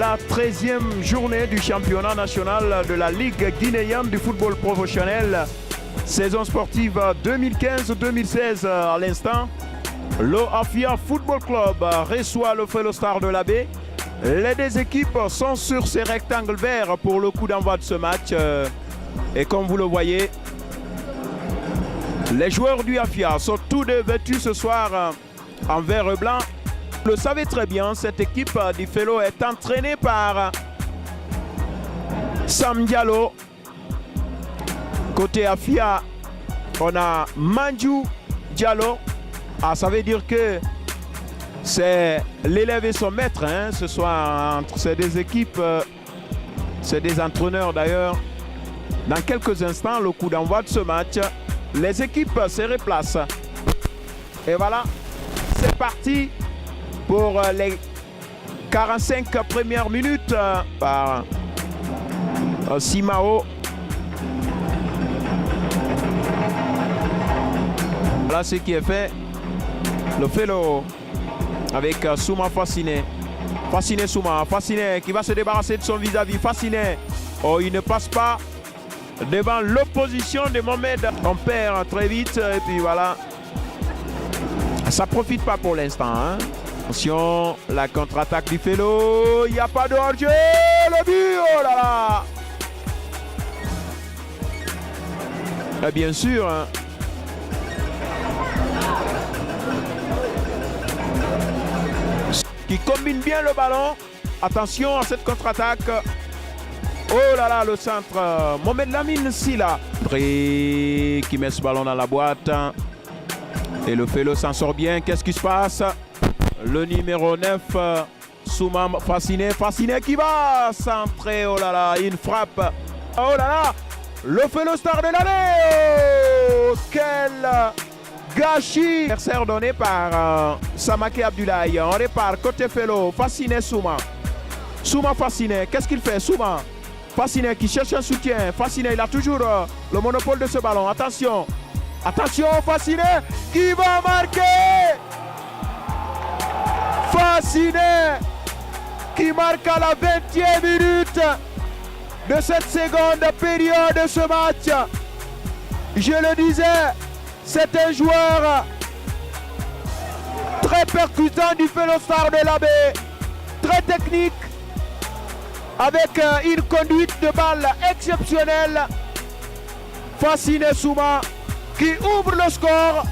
la 13e journée du championnat national de la Ligue guinéenne du football professionnel. Saison sportive 2015-2016 à l'instant. Le Afia Football Club reçoit le Fellow Star de la Baie. Les deux équipes sont sur ces rectangles verts pour le coup d'envoi de ce match. Et comme vous le voyez, les joueurs du Afia sont tous deux vêtus ce soir en vert et blanc. Vous le savez très bien, cette équipe du Fellow est entraînée par Sam Diallo. Côté Afia, on a Manju Diallo. Ah, ça veut dire que c'est l'élève et son maître ce soir entre ces deux équipes. C'est des entraîneurs d'ailleurs. Dans quelques instants, le coup d'envoi de ce match, les équipes se replacent. Et voilà, c'est parti pour les 45 premières minutes par Simao. Voilà ce qui est fait. Le Fellow avec Souma Fassiné. Fassiné Souma. Fassiné qui va se débarrasser de son vis-à-vis. Fassiné. Oh, il ne passe pas devant l'opposition de Mohamed. On perd très vite. Et puis voilà. Ça ne profite pas pour l'instant. Attention, la contre-attaque du Fellow. Il n'y a pas de hors-jeu. Le but. Oh là là. Et bien sûr. Qui combine bien le ballon. Attention à cette contre-attaque. Oh là là, le centre. Mohamed Lamine Silla. Qui met ce ballon dans la boîte. Et le Fellow s'en sort bien. Qu'est-ce qui se passe? Le numéro 9, Souma Fassiné. Fassiné qui va centrer. Oh là là, une frappe. Oh là là, le Fellow Star de l'année. Oh, quel gâchis. Adversaire donné par Samake Abdoulaye. On répare côté Fellow. Fassiné Souma. Souma Fassiné. Qu'est-ce qu'il fait? Souma Fassiné qui cherche un soutien. Fassiné, il a toujours le monopole de ce ballon. Attention. Attention, Fassiné qui va marquer. Fassiné qui marque à la 20e minute de cette seconde période de ce match. Je le disais, c'est un joueur très percutant du Fellow Star de la Baie, très technique, avec une conduite de balle exceptionnelle. Fassiné Souma qui ouvre le score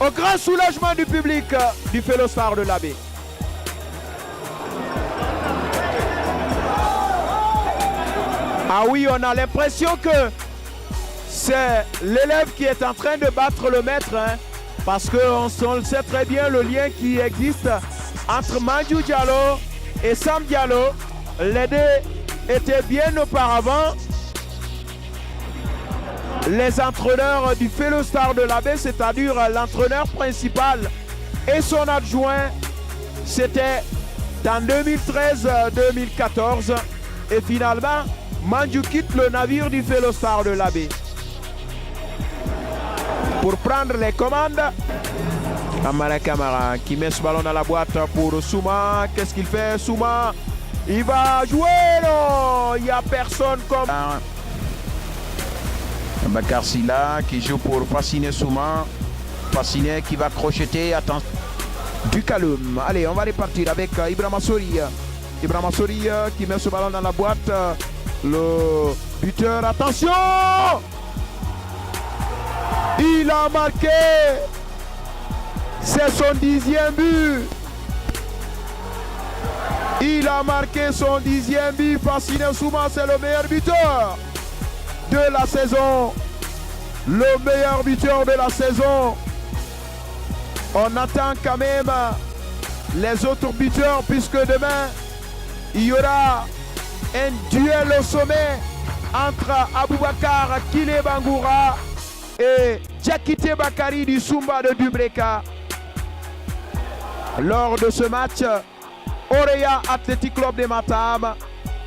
au grand soulagement du public du Fellow Star de la Baie. Ah oui, on a l'impression que c'est l'élève qui est en train de battre le maître, parce qu'on le sait très bien le lien qui existe entre Manju Diallo et Sam Diallo. Les deux étaient bien auparavant les entraîneurs du Fellow Star de la Baie, c'est-à-dire l'entraîneur principal et son adjoint. C'était en 2013-2014 et finalement Manju quitte le navire du Fellow Star de la Baie pour prendre les commandes. Amara Kamara qui met ce ballon dans la boîte pour Souma. Qu'est-ce qu'il fait? Souma, il va jouer, non? Il n'y a personne comme Bakar Silla qui joue pour Fassiné Souma. Fassiné qui va crocheter. Attention. Du calme. Allez, on va repartir avec Ibrahima Sori. Ibrahima Sori qui met ce ballon dans la boîte. Le buteur, attention! Il a marqué! C'est son 10e but! Il a marqué son 10e but. Fassiné Souma, c'est le meilleur buteur de la saison. Le meilleur buteur de la saison. On attend quand même les autres buteurs puisque demain, il y aura un duel au sommet entre Aboubakar Kile Bangoura et Diakité Bakari du Sumba de Dubreka. Lors de ce match, Oreya Athletic Club de Matam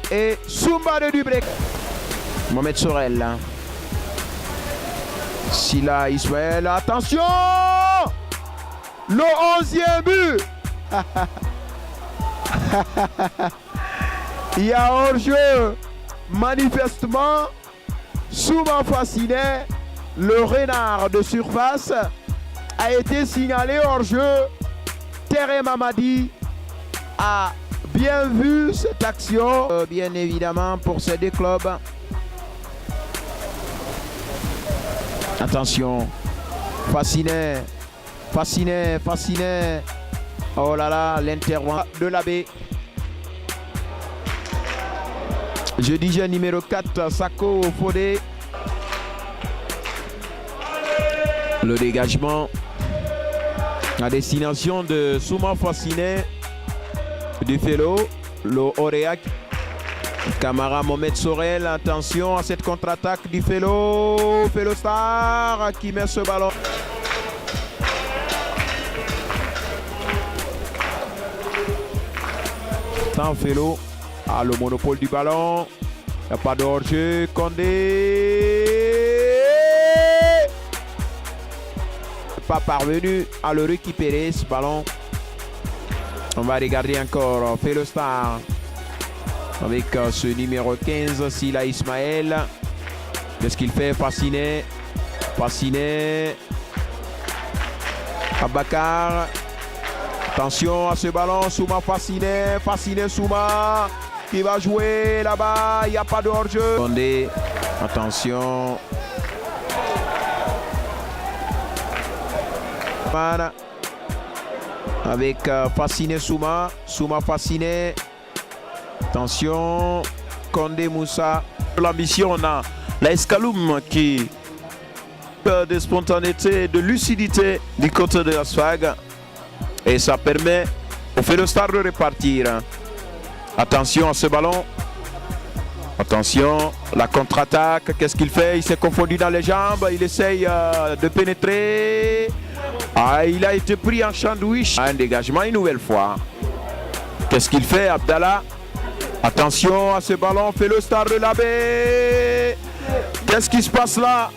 et Sumba de Dubreka. Mohamed Sorel. Silla Ismaël, attention! Le 11e but! Il y a hors-jeu. Manifestement, Souma Fascinet, le renard de surface, a été signalé hors-jeu. Terre Mamadi a bien vu cette action. Bien évidemment pour ces deux clubs. Attention, Fascinet. Oh là là, l'intervention de l'abbé. Je dis numéro 4, Sako Fodé. Le dégagement à destination de Souma Fascinet du Félo, le Oréac. Camara Mohamed Sorel, attention à cette contre-attaque du Félo Star qui met ce ballon. Tant Félo a le monopole du ballon. Il n'y a pas de hors-jeu. Condé pas parvenu à le récupérer ce ballon. On va regarder encore Félo Star avec ce numéro 15, Sila Ismaël. Qu'est-ce qu'il fait? Fascinet. Abakar. Attention à ce ballon, Souma Fascinet, Souma qui va jouer là-bas, il n'y a pas de hors-jeu. Attention. Avec Fascinet Souma Fascinet. Attention, Condé Moussa. L'ambition, on a la Escaloum qui a de spontanéité, de lucidité du côté de la Swag. Et ça permet au Félo Star de repartir. Attention à ce ballon. Attention, la contre-attaque. Qu'est-ce qu'il fait? Il s'est confondu dans les jambes. Il essaye de pénétrer. Ah, il a été pris en sandwich. Un dégagement une nouvelle fois. Qu'est-ce qu'il fait, Abdallah? Attention à ce ballon, Félo Star de l'abbé. Qu'est-ce qui se passe là?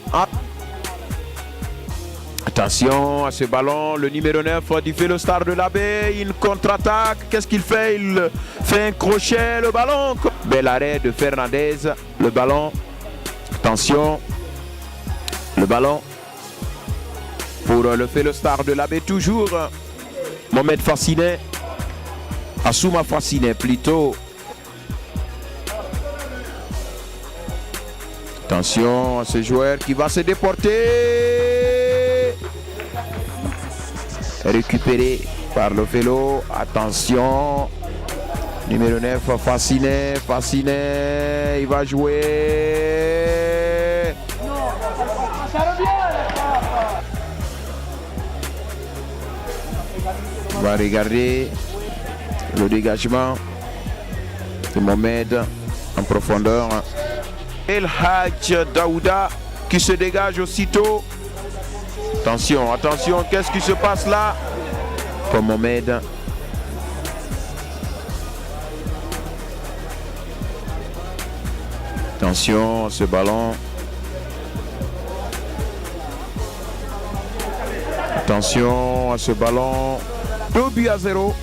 Attention à ce ballon, le numéro 9 du Félo Star de l'abbé. Une contre-attaque. Qu'est-ce qu'il fait? Il fait un crochet, le ballon. Bel arrêt de Fernandez. Le ballon. Attention. Le ballon. Pour le Félo Star de l'abbé, toujours. Mohamed Fascinet. Souma Fascinet plutôt. Attention à ce joueur qui va se déporter. Récupéré par le Félo. Attention. Numéro 9, Fascinet. Il va jouer. On va regarder le dégagement de Mohamed en profondeur. El Hadj Daouda qui se dégage aussitôt. Attention, qu'est-ce qui se passe là? Pour Mohamed. Attention, ce ballon. Attention à ce ballon. 2-0.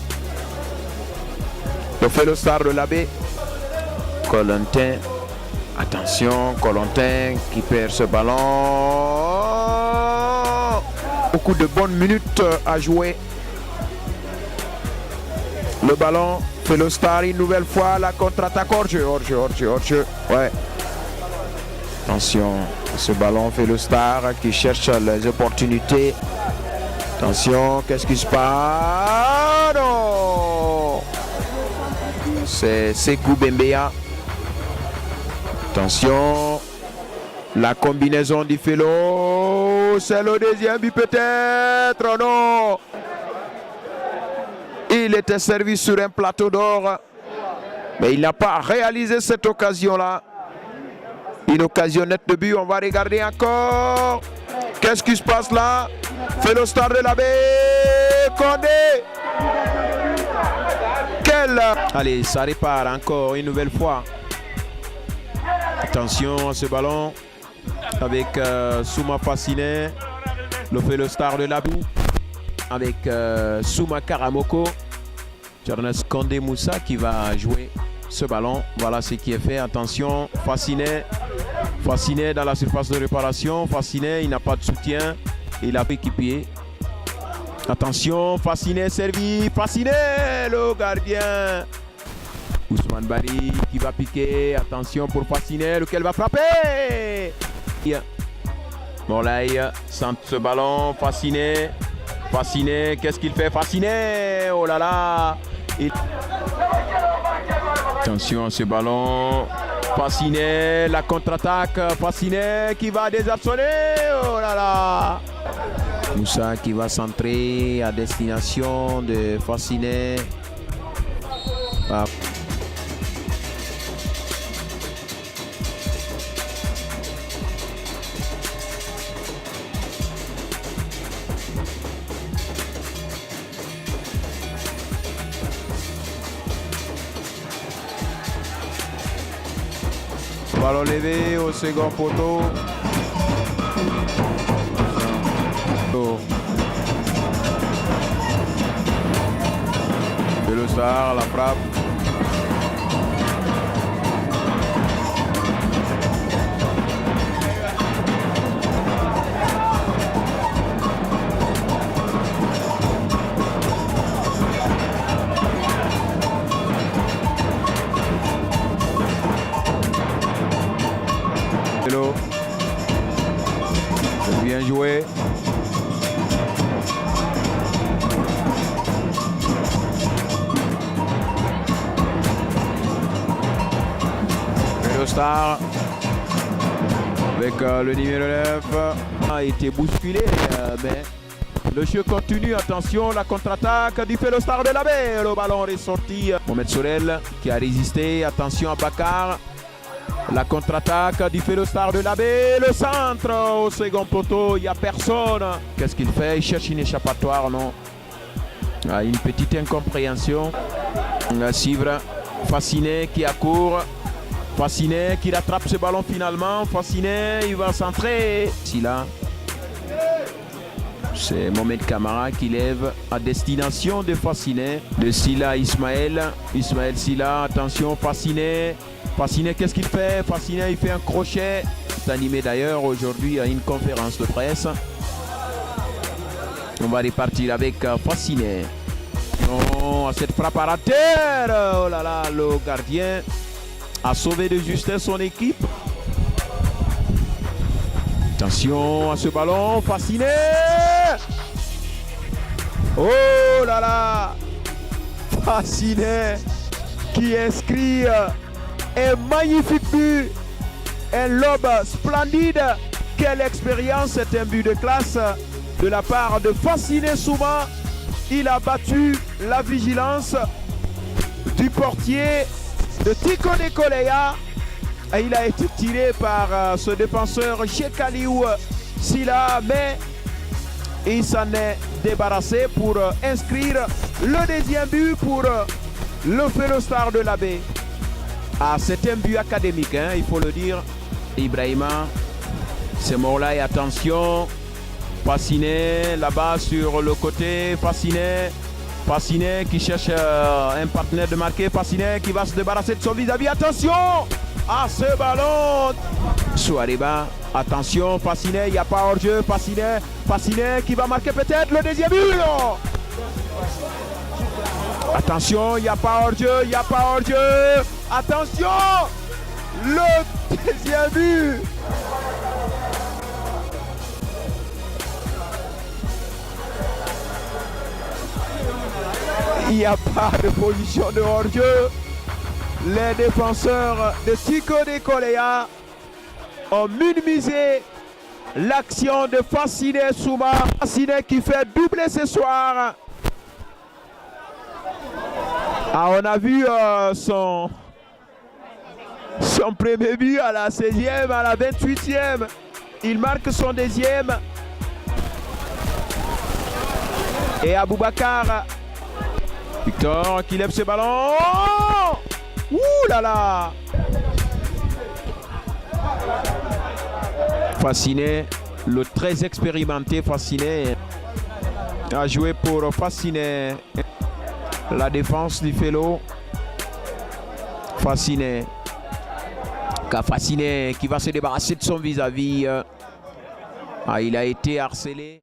Le Félo Star de l'abbé. Colentin. Attention, Colentin qui perd ce ballon. Beaucoup de bonnes minutes à jouer. Le ballon, Félo Star une nouvelle fois, la contre-attaque hors-jeu. Ouais. Attention, ce ballon, Félo Star qui cherche les opportunités. Attention, qu'est-ce qui se passe? Non! C'est Sekou Bembea. Attention, la combinaison du Félo, c'est le deuxième but peut-être, non. Il était servi sur un plateau d'or, mais il n'a pas réalisé cette occasion-là. Une occasion nette de but, on va regarder encore. Qu'est-ce qui se passe là? Félo Star de l'abbé, Condé. Allez, ça répare encore une nouvelle fois. Attention à ce ballon avec Souma Fascinet, le Félo Star de l'Abou, avec Souma Karamoko, Jonas Condé Moussa qui va jouer ce ballon. Voilà ce qui est fait. Attention, Fascinet. Fascinet dans la surface de réparation. Fascinet, il n'a pas de soutien. Il a équipier. Attention, Fascinet servi. Fascinet, le gardien. Ousmane Bari qui va piquer. Attention pour Fascinet, lequel va frapper. Morlaï centre ce ballon. Fascinet. Fascinet, qu'est-ce qu'il fait? Fascinet, oh là là. Attention à ce ballon. Fascinet, la contre-attaque. Fascinet qui va désarçonner. Oh là là. Moussa qui va centrer à destination de Fascinet. Ah. Ballon levé au second poteau. Velostar, la frappe. Bien joué. Velostar avec le numéro 9 a été bousculé, mais le jeu continue. Attention, la contre-attaque du Velostar de l'Abbé. Le ballon est sorti. Mohamed Sorel qui a résisté. Attention à Bakar. La contre-attaque du Velostar de l'Abbé, le centre au second poteau, il n'y a personne. Qu'est-ce qu'il fait? Il cherche une échappatoire, non? Une petite incompréhension. Suivre Fascinet qui accourt. Fascinet qui rattrape ce ballon finalement. Fascinet, il va centrer. Silla. C'est Mohamed Kamara qui lève à destination de Fascinet. De Silla à Ismaël. Ismaël Silla, attention, Fascinet. Fascinet, qu'est-ce qu'il fait? Fascinet, il fait un crochet. C'est animé d'ailleurs aujourd'hui à une conférence de presse. On va repartir avec Fascinet. Non, à cette frappe à terre. Oh là là, le gardien a sauvé de justesse son équipe. Attention à ce ballon, Fascinet. Oh là là, Fascinet qui inscrit un magnifique but, un lob splendide. Quelle expérience, c'est un but de classe de la part de Fascinet Souma. Il a battu la vigilance du portier de Tico de Koleya. Et il a été tiré par ce défenseur Chekaliou Silla, mais il s'en est débarrassé pour inscrire le deuxième but pour le Velostar de l'Abbé. Ah, c'est un but académique, hein, il faut le dire. Ibrahima, c'est Morlaï, attention. Fascinet là-bas sur le côté. Fascinet qui cherche un partenaire de marquer. Fascinet qui va se débarrasser de son vis-à-vis. Attention à ce ballon. Souariba, attention. Fascinet, il n'y a pas hors-jeu. Fascinet qui va marquer peut-être le deuxième but. Attention, il n'y a pas hors-jeu. Attention, le deuxième but. Il n'y a pas de position de hors-jeu. Les défenseurs de Tico de Koleya ont minimisé l'action de Fascinet Souma. Fascinet qui fait doubler ce soir. Ah, on a vu son premier but à la 16e, à la 28e. Il marque son deuxième. Et Aboubakar Victor qui lève ce ballon. Ouh là là. Fascinet, le très expérimenté Fascinet, a joué pour Fascinet la défense du Félo. Fasciné. Fasciné qui va se débarrasser de son vis-à-vis. Il a été harcelé.